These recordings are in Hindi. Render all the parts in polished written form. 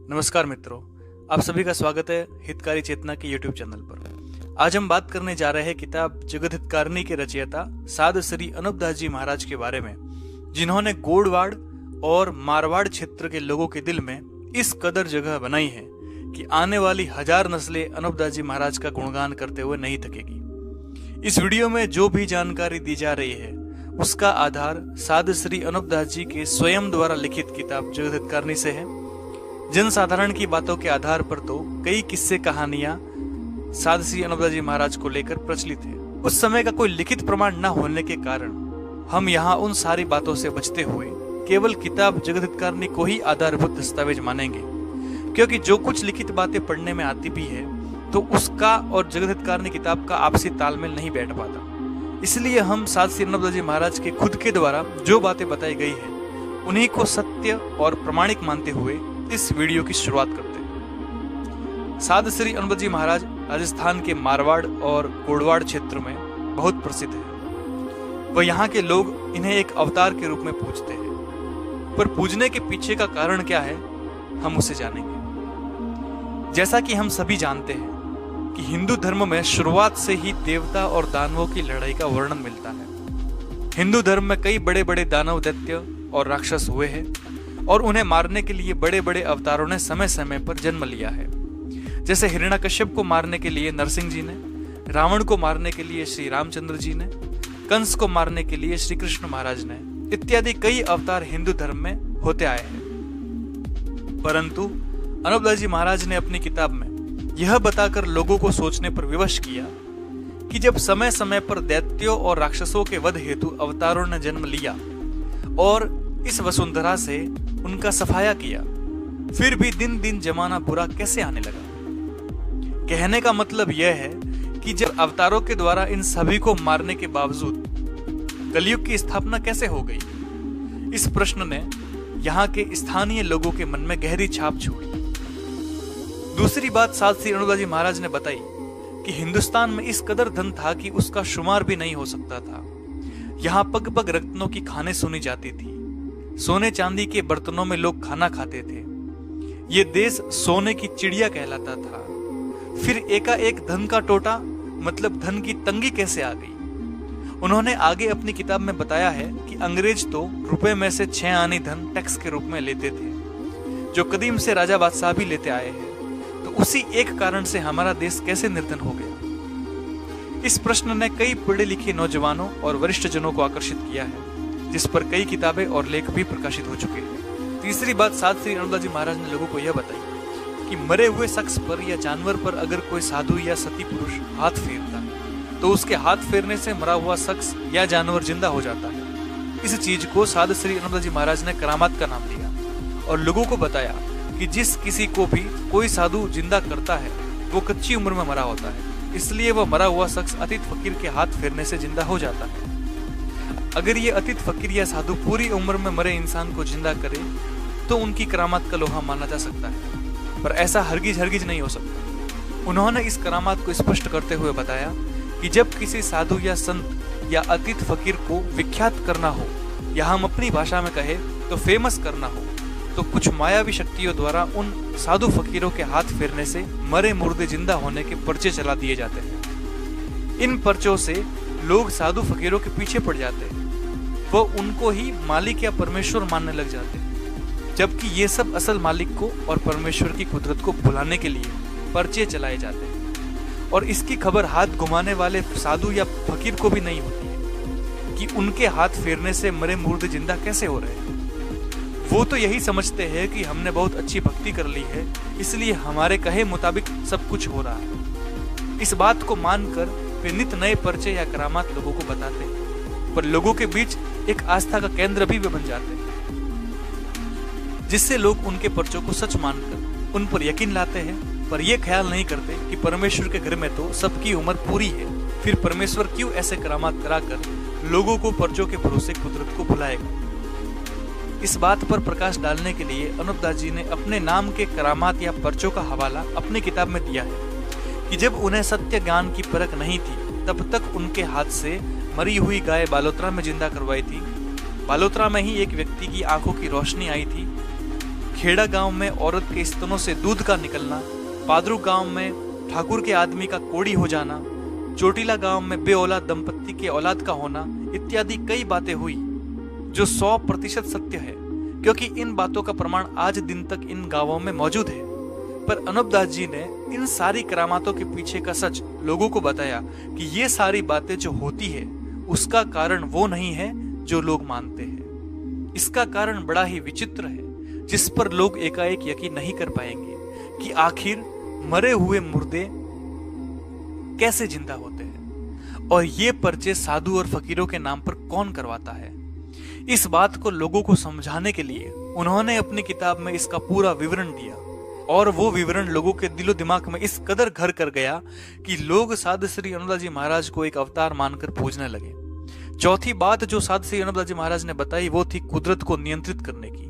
नमस्कार मित्रों, आप सभी का स्वागत है हितकारी चेतना के YouTube चैनल पर। आज हम बात करने जा रहे हैं किताब जगत हितकारिणी के रचयिता साध श्री अनूपदास जी महाराज के बारे में, जिन्होंने गोड़वाड़ और मारवाड़ क्षेत्र के लोगों के दिल में इस कदर जगह बनाई है कि आने वाली 1000 नस्लें अनूपदास जी महाराज का गुणगान करते हुए नहीं थकेगी। इस वीडियो में जो भी जानकारी दी जा रही है उसका आधार साध श्री अनूपदास जी के स्वयं द्वारा लिखित किताब जगत हितकारिणी से है। जनसाधारण की बातों के आधार पर तो कई किस्से कहानियां साध श्री अनूपदास जी महाराज को लेकर प्रचलित है। उस समय का कोई लिखित प्रमाण न होने के कारण हम यहाँ उन सारी बातों से बचते हुए केवल किताब जगत हितकारिणी को ही आधारभूत दस्तावेज मानेंगे, क्योंकि जो कुछ लिखित बातें पढ़ने में आती भी है तो उसका और जगत हितकारिणी किताब का आपसी तालमेल नहीं बैठ पाता। इसलिए हम साध श्री अनूपदास जी महाराज के खुद के द्वारा जो बातें बताई गई है उन्हीं को सत्य और प्रमाणिक मानते हुए इस वीडियो की शुरुआत करते हैं। साध श्री अनूपदास जी महाराज राजस्थान के मारवाड़ और गोड़वाड़ क्षेत्र में बहुत प्रसिद्ध है। वह यहाँ के लोग इन्हें एक अवतार के रूप में पूजते हैं, पर पूजने के पीछे का कारण क्या है हम उसे जानेंगे। जैसा कि हम सभी जानते हैं कि हिंदू धर्म में शुरुआत से ही देवता और दानवों की लड़ाई का वर्णन मिलता है। हिंदू धर्म में कई बड़े बड़े दानव, दैत्य और राक्षस हुए हैं और उन्हें मारने के लिए बड़े बड़े अवतारों ने समय समय पर जन्म लिया है। जैसे हिरण्यकश्यप को मारने के लिए नरसिंह जी ने, रावण को मारने के लिए श्री रामचंद्र जी ने, कंस को मारने के लिए श्री कृष्ण महाराज ने, इत्यादि कई अवतार हिंदू धर्म में होते आए हैं। परंतु अनूपदास जी महाराज ने अपनी किताब में यह बताकर लोगों को सोचने पर विवश किया कि जब समय समय पर दैत्यों और राक्षसों के वध हेतु अवतारों ने जन्म लिया और इस वसुंधरा से उनका सफाया किया, फिर भी दिन दिन जमाना बुरा कैसे आने लगा। कहने का मतलब यह है कि जब अवतारों के द्वारा इन सभी को मारने के बावजूद कलयुग की स्थापना कैसे हो गई। इस प्रश्न ने यहाँ के स्थानीय लोगों के मन में गहरी छाप छोड़ी। दूसरी बात साध श्री अनूपदास जी महाराज ने बताई कि हिंदुस्तान में इस कदर धन था कि उसका शुमार भी नहीं हो सकता था। यहाँ पग पग रत्नों की खाने सुनी जाती थी। सोने चांदी के बर्तनों में लोग खाना खाते थे। ये देश सोने की चिड़िया कहलाता था। फिर एकाएक धन का टोटा, मतलब धन की तंगी कैसे आ गई। उन्होंने आगे अपनी किताब में बताया है कि अंग्रेज तो रुपए में से 6 आने धन टैक्स के रूप में लेते थे, जो कदीम से राजा बादशाह भी लेते आए हैं। तो उसी एक कारण से हमारा देश कैसे निर्धन हो गया। इस प्रश्न ने कई पढ़े लिखे नौजवानों और वरिष्ठ जनों को आकर्षित किया है, जिस पर कई किताबें और लेख भी प्रकाशित हो चुके हैं। तीसरी बात साध श्री अनूपदास जी महाराज ने लोगों को यह बताई कि मरे हुए शख्स पर या जानवर पर अगर कोई साधु या सती पुरुष हाथ फेरता है तो उसके हाथ फेरने से मरा हुआ शख्स या जानवर जिंदा हो जाता है। इस चीज को साध श्री अनूपदास जी महाराज ने करामात का नाम दिया और लोगों को बताया कि जिस किसी को भी कोई साधु जिंदा करता है वो कच्ची उम्र में मरा होता है, इसलिए वह मरा हुआ शख्स अतीत फकीर के हाथ फेरने से जिंदा हो जाता है। अगर ये अतीत फकीर या साधु पूरी उम्र में मरे इंसान को जिंदा करे तो उनकी करामात का लोहा माना जा सकता है, पर ऐसा हरगिज नहीं हो सकता। उन्होंने इस करामात को स्पष्ट करते हुए बताया कि जब किसी साधु या संत या अतीत फकीर को विख्यात करना हो, या हम अपनी भाषा में कहे तो फेमस करना हो, तो कुछ मायावी शक्तियों द्वारा उन साधु फकीरों के हाथ फेरने से मरे मुर्दे जिंदा होने के पर्चे चला दिए जाते हैं। इन पर्चों से लोग साधु फकीरों के पीछे पड़ जाते हैं, वो उनको ही मालिक या परमेश्वर मानने लग जाते हैं, जबकि ये सब असल मालिक को और परमेश्वर की कुदरत को भुलाने के लिए पर्चे चलाए जाते हैं। और इसकी खबर हाथ घुमाने वाले साधु या फकीर को भी नहीं होती है कि उनके हाथ फेरने से मरे मुर्दे जिंदा कैसे हो रहे हैं। वो तो यही समझते हैं कि हमने बहुत अच्छी भक्ति कर ली है, इसलिए हमारे कहे मुताबिक सब कुछ हो रहा है। इस बात को मानकर वे नित नए पर्चे या करामात लोगों को बताते हैं, पर लोगों के बीच एक आस्था का केंद्र भी वे बन जाते हैं, जिससे लोग उनके पर्चों को सच मानकर उन पर यकीन लाते हैं, पर यह ख्याल नहीं करते कि परमेश्वर के घर में तो सबकी उम्र पूरी है। फिर परमेश्वर क्यों ऐसे करामात कराकर लोगों को पर्चों के भरोसे कुदरत को भुलाएगा। इस बात पर प्रकाश डालने के लिए अनूपदास जी ने अपने नाम के करामात या पर्चों का हवाला अपनी किताब में दिया है कि जब उन्हें सत्य ज्ञान की परख नहीं थी तब तक उनके हाथ से मरी हुई गाय बालोतरा में जिंदा करवाई थी। बालोतरा में ही एक व्यक्ति की आंखों की रोशनी आई थी खेड़ा गांव में औरत के स्तनों से दूध का निकलना, पादरू गांव में ठाकुर के आदमी का कोड़ी हो जाना, चोटीला गांव में बेऔलाद दंपत्ति के औलाद का होना इत्यादि कई बातें हुई जो 100% सत्य है, क्योंकि इन बातों का प्रमाण आज दिन तक इन गांवों में मौजूद है। पर अनूपदास जी ने इन सारी करामातों के पीछे का सच लोगों को बताया कि ये सारी बातें जो होती है उसका कारण वो नहीं है जो लोग मानते हैं। इसका कारण बड़ा ही विचित्र है, जिस पर लोग एकाएक यकीन नहीं कर पाएंगे कि आखिर मरे हुए मुर्दे कैसे जिंदा होते हैं और ये पर्चे साधु और फकीरों के नाम पर कौन करवाता है। इस बात को लोगों को समझाने के लिए उन्होंने अपनी किताब में इसका पूरा विवरण दिया, और वो विवरण लोगों के दिलो दिमाग में इस कदर घर कर गया कि लोग साधु श्री अनूपदास जी महाराज को एक अवतार मानकर पूजने लगे। चौथी बात जो साधु श्री अनूपदास जी महाराज ने बताई वो थी कुदरत को नियंत्रित करने की।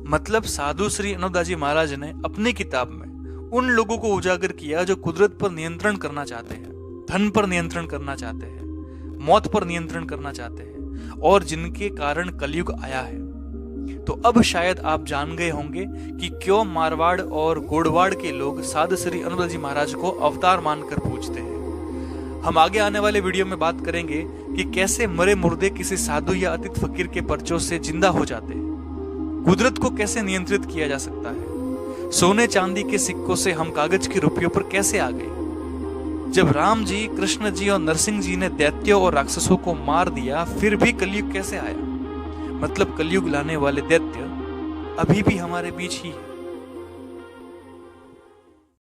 मतलब साधु श्री अनूपदास जी महाराज ने अपनी किताब में उन लोगों को उजागर किया जो कुदरत पर नियंत्रण करना चाहते हैं, धन पर नियंत्रण करना चाहते हैं, मौत पर नियंत्रण करना चाहते हैं, और जिनके कारण कलयुग आया है। तो अब शायद आप जान गए होंगे कि क्यों मारवाड़ और गोड़वाड़ के लोग साधु श्री अनूपदास जी महाराज को अवतार मानकर पूजते हैं। हम आगे आने वाले वीडियो में बात करेंगे कि कैसे मरे मुर्दे किसी साधु या अतीत फकीर के पर्चों से जिंदा हो जाते हैं, कुदरत को कैसे नियंत्रित किया जा सकता है, सोने चांदी के सिक्कों से हम कागज के रुपयों पर कैसे आ गए, जब राम जी, कृष्ण जी और नरसिंह जी ने दैत्यों और राक्षसों को मार दिया फिर भी कलयुग कैसे आया। मतलब कलयुग लाने वाले दैत्य अभी भी हमारे बीच ही है।